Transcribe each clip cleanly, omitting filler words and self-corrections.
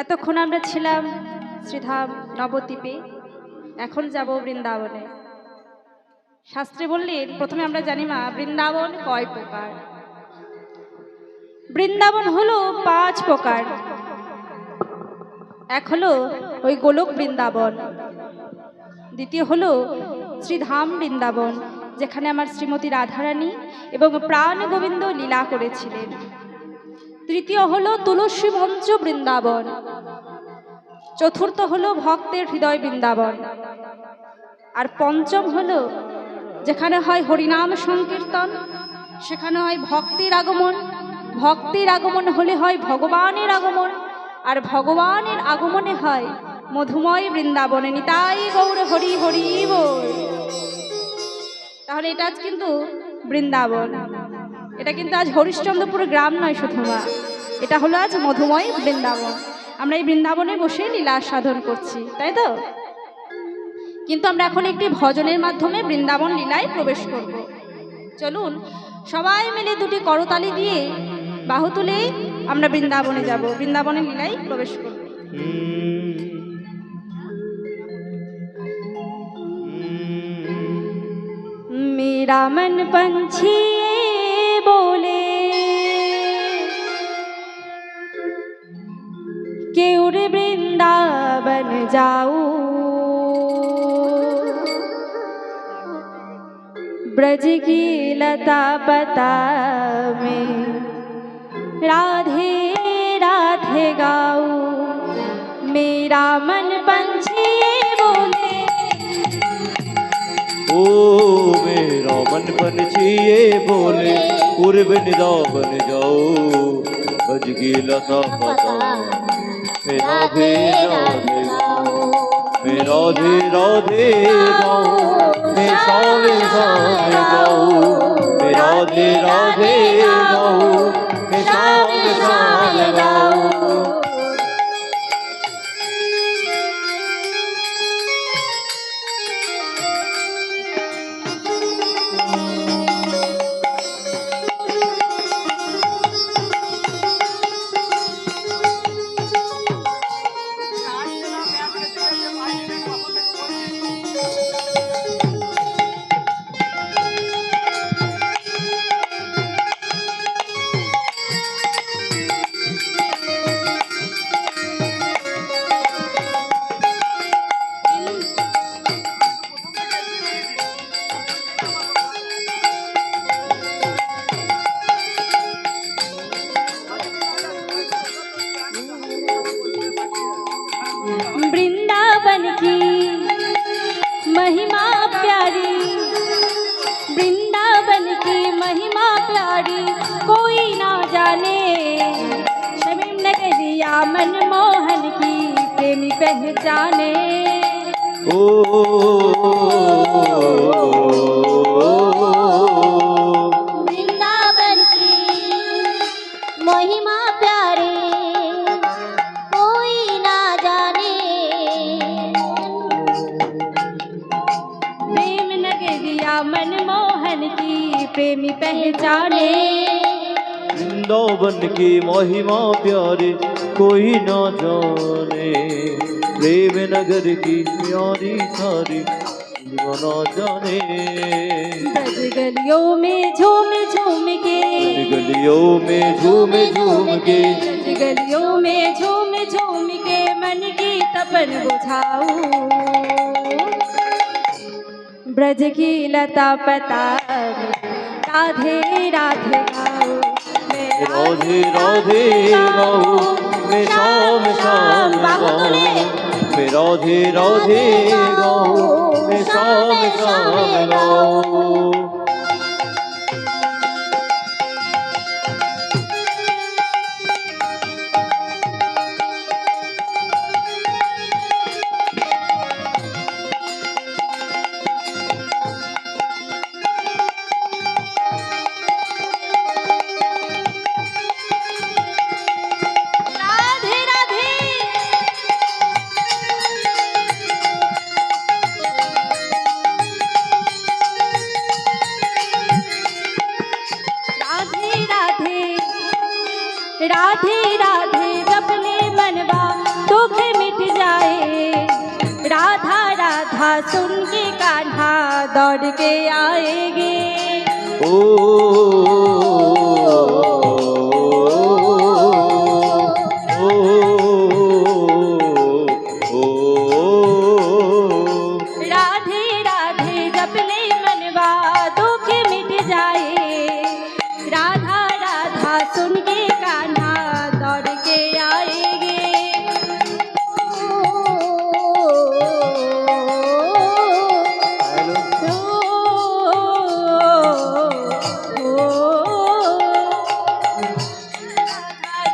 এতক্ষণ আমরা ছিলাম শ্রীধাম নবদ্বীপে, এখন যাব বৃন্দাবনে। শাস্ত্রে বললেন প্রথমে আমরা জানি মা বৃন্দাবন কয় প্রকার। বৃন্দাবন হলো 5 প্রকার। এক হলো ওই গোলক বৃন্দাবন, দ্বিতীয় হলো শ্রীধাম বৃন্দাবন যেখানে আমার শ্রীমতী রাধারানী এবং প্রাণ গোবিন্দ লীলা করেছিলেন। তৃতীয় হলো তুলসী মঞ্চ বৃন্দাবন। চতুর্থ হলো ভক্তের হৃদয় বৃন্দাবন। আর পঞ্চম হলো যেখানে হয় হরিনাম সংকীর্তন, সেখানে হয় ভক্তির আগমন। ভক্তির আগমন হলে হয় ভগবানের আগমন, আর ভগবানের আগমনে হয় মধুময় বৃন্দাবনে। নিতাই গৌর হরি হরি বল। তাহলে এটা আজ কিন্তু বৃন্দাবন, এটা কিন্তু আজ হরিশ্চন্দ্রপুর গ্রাম নয় শুধু মা, এটা হলো আজ মধুময় বৃন্দাবন। আমরা এই বৃন্দাবনে বসে লীলা সাধন করছি, তাই তো? কিন্তু আমরা এখন একটি ভজনের মাধ্যমে বৃন্দাবন লীলায় প্রবেশ করব। চলুন সবাই মিলে দুটি করতালি দিয়ে বাহু তুলে আমরা বৃন্দাবনে যাব, বৃন্দাবনের লীলায় প্রবেশ করব। मेरा मन पंछी बोले के उड़ वृंदावन जाऊं, ब्रज की लता पता में राधे राधे गाऊं। मेरा मन पंछी बोले, ओ मेरा मन पंछी ये बोले उड़ वृंदावन जाओ, ब्रज की लता पता में राधे राधे गाओ। मैं राधे राधे गाओ, मैं सावे सावे गाओ। मैं राधे राधे गाओ, मैं सावे सावे गाओ। वृंदावन की महिमा प्यारी, वृंदावन की महिमा प्यारी कोई ना जाने। शमीम नगरिया मनमोहन की प्रेमी पहचाने। वृंदावन की महिमा प्यारी मनमोहन की प्रेमी पहचाने। वृंदावन की महिमा प्यारे कोई ना जाने, प्रेम नगर की प्यारी सारी ना जाने। ब्रज गलियों में झूम झूम के, गलियों में झूम झूम के, ब्रज गलियों में झूम झूम के मन की तपन बुझाऊं। ब्रज की लता पता राधे राधे गाओ। राधे राधे गाओ, मैं शाम शाम गाओ। मैं राधे राधे गाओ, मैं शाम शाम गाओ। राधे राधे जपले मनवा राधा राधा सुन के कान्हा दौड़ के आएगे। ओ राधे राधे जपले मनवा दुख मिट जाए। राधा राधा सुन के कान्हा दौड़ के आएगे।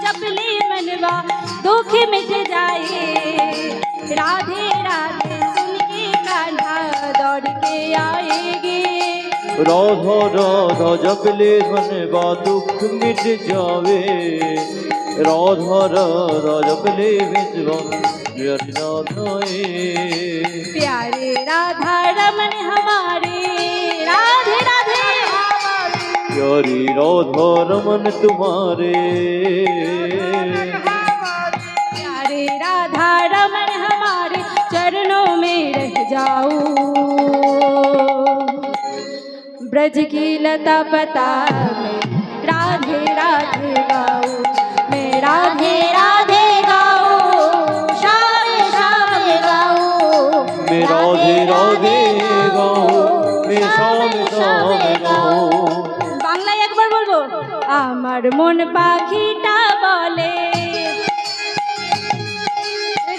जपले मनवा दुख मिट जाए। राधे राधे सुन के कान्हा दौड़ के आएगे। राधा राधा जपले मनवा दुख मिट जावे। राधा राधा जपले मनवा प्यारे राधा रमन हमारे। राधे राधे प्यारी राधा रमन तुम्हारे। प्यारे राधा रमन हमारे चरणों में रह जाऊं। ब्रज की लता पता में राधे राधे गाऊं। मैं राधे राधे गाऊं, शाम शाम गाऊं। मैं राधे राधे गाऊं, मैं शाम शाम गाऊं। বাংলায় একবার বলবো। আমার মন পাখিটা বলে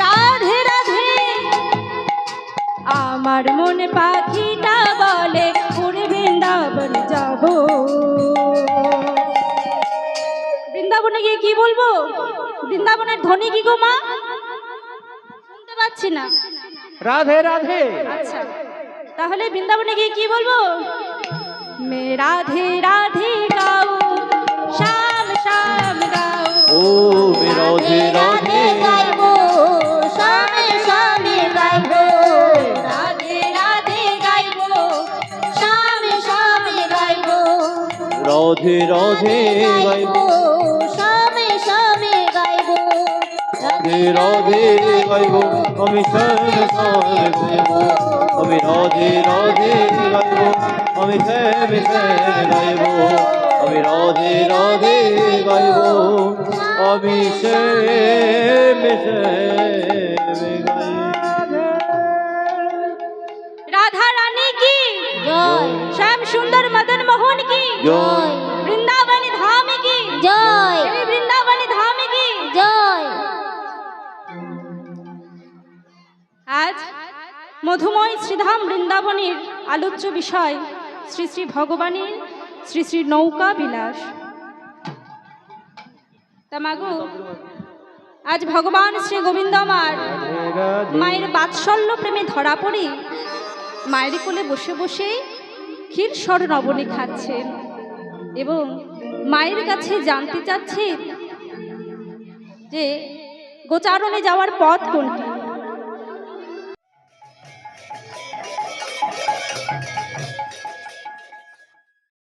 রাধে রাধে। আমার মন পাখিটা বলে পুরী বৃন্দাবন যাব। বৃন্দাবনে গিয়ে কি বলবো? বৃন্দাবনের ধ্বনি কি গো মা? শুনতে পাচ্ছি না। রাধে রাধে। আচ্ছা, তাহলে বৃন্দাবনে গিয়ে কি বলবো? मैं राधे राधे गाऊं, शाम शाम गाऊं। ओ मैं राधे राधे गाइबो, शाम शाम गाइबो। राधे राधे गाइबो, शाम शाम गाइबो। राधे राधे गाइबो, शाम शाम गाइबो। राधे राधे गाइबो, আমি শ্যাম শ্যাম গাইবো। আমি রাধে রাধে গাইবো, আমি শ্যাম শ্যাম গাইবো। আমি রাধে রাধে গাইবো, আমি শ্যাম শ্যাম গাইবো। राधा रानी की जय। श्याम सुंदर मदन मोहन की जय। वृंदावन धाम की जय। वृंदावन धाम की जय। আজ মধুময় শ্রীধাম বৃন্দাবনের আলোচ্য বিষয় শ্রী শ্রী ভগবানের শ্রী শ্রী নৌকা বিলাস। তা মাগো, আজ ভগবান শ্রী গোবিন্দ আমার মায়ের বাৎসল্য প্রেমে ধরা পড়ে মায়ের কোলে বসে বসে ক্ষীর স্বর নবনী খাচ্ছেন এবং মায়ের কাছে জানতে চাচ্ছেন যে গোচারণে যাওয়ার পথ কোনটি।